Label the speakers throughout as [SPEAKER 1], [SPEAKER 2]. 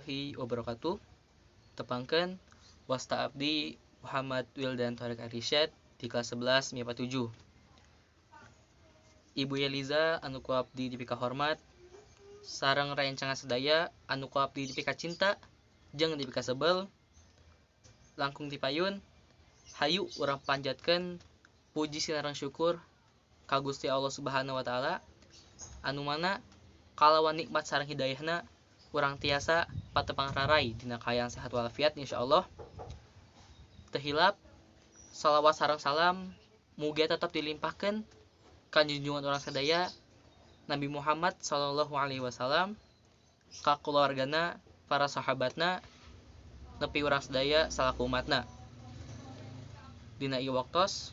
[SPEAKER 1] warahmatullahi wabarakatuh. Tepangkeun wasta abdi Muhammad Wildan Thoriq Arsyad di kelas 11 MIPA 7. Ibu Yeliza anu ku abdi dipika hormat sareng raencangan sedaya anu ku abdi dipika cinta jeung dipika sebel. Langkung tipayun hayu urang panjatkeun puji sinareng syukur ka Gusti Allah Subhanahu wa taala anu mana kalawan nikmat sareng hidayahna urang tiasa patepang rarai dina kaayaan sehat walafiat insyaallah. Teu hilap salawat sareng salam mugia tetap dilimpahkeun ka junjungan urang sadaya Nabi Muhammad sallallahu alaihi wasallam, ka keluargana, para sahabatna, nepi urang sadaya salaku umatna. Dina ieu waktos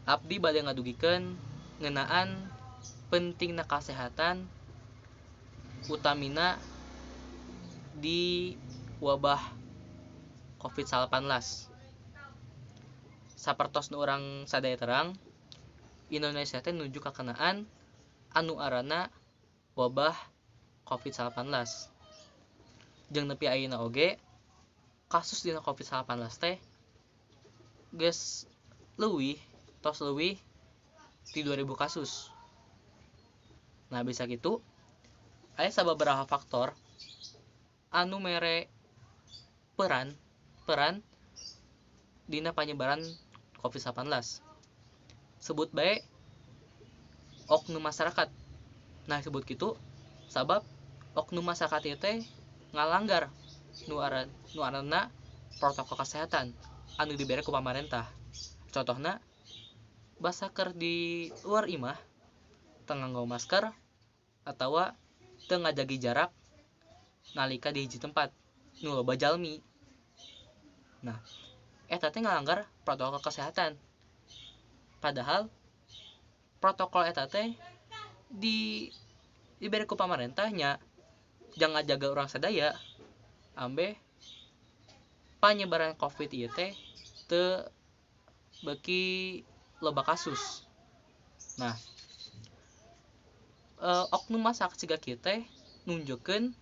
[SPEAKER 1] abdi bade ngadugikeun ngeunaan pentingna kasehatan utamina di wabah COVID-19. Sapertos nu urang sadaya terang, Indonesia teh nuju ka keunaan anu arana wabah COVID-19. Jeung nepi ayeuna oge kasus dina COVID-19 teh geus tos leuwih ti 2000 kasus. Nah, bisa gitu aya sababaraha faktor anu mere peran dina panyebaran COVID-19. Sebut bae oknum masyarakat. Nah, sebut kitu sabab oknum masyarakat ieu teh ngalanggar nu aranna protokol kesehatan anu dibere ku pamarentah. Contohna basaker di luar imah teu nganggo masker atawa teu ngajagi jarak nalika di hiji tempat nu loba jalmi. Nah, eta teh ngalanggar protokol kesehatan. Padahal protokol eta teh dibere ku pamarentahnya jang ngajaga urang sadaya ambe panyebaran Covid ieu teh teu beuki loba kasus. Nah, oknum masyarakat siga kieu teh nunjukkeun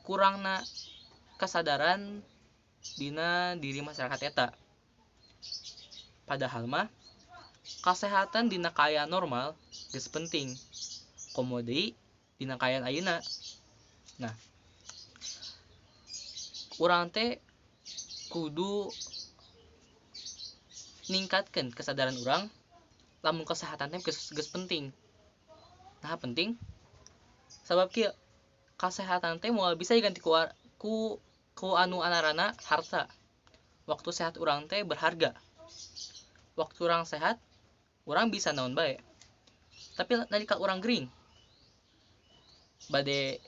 [SPEAKER 1] kurangna kesadaran dina diri masyarakat eta. Padahal mah kasehatan dina kaayaan normal geus penting, komo deui dina kaayaan ayeuna. Nah, urang teh kudu ningkatkeun kesadaran urang lamun kesehatan teh geus penting. Nah, penting sabab kieu kasehatan teh moal bisa diganti ku anu anarana harta. Waktu sehat urang teh berharga. Waktu urang sehat, urang bisa naon bae. Tapi nalika urang gering, bade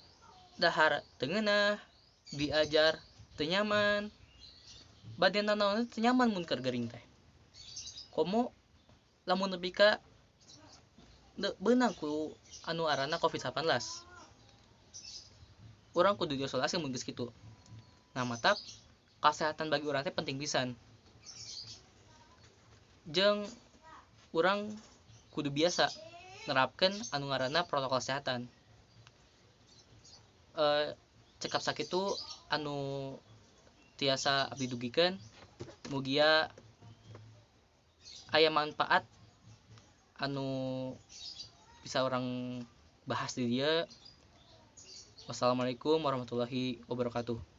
[SPEAKER 1] dahar teu ngeunah, diajar teu nyaman, bade nanaon teu nyaman mun keur gering teh. Komo lamun nepi ka beunang ku anu arana COVID-19. Urang kudu diisolasi mun geus kitu. Nah, matak kasehatan bagi urang teh penting pisan. Jeung urang kudu biasa nerapkeun anu ngaranna protokol kesehatan. Cekap sakitu anu tiasa abdi dugikeun, mugia aya manfaat anu bisa orang bahas di dieu. Wassalamualaikum warahmatullahi wabarakatuh.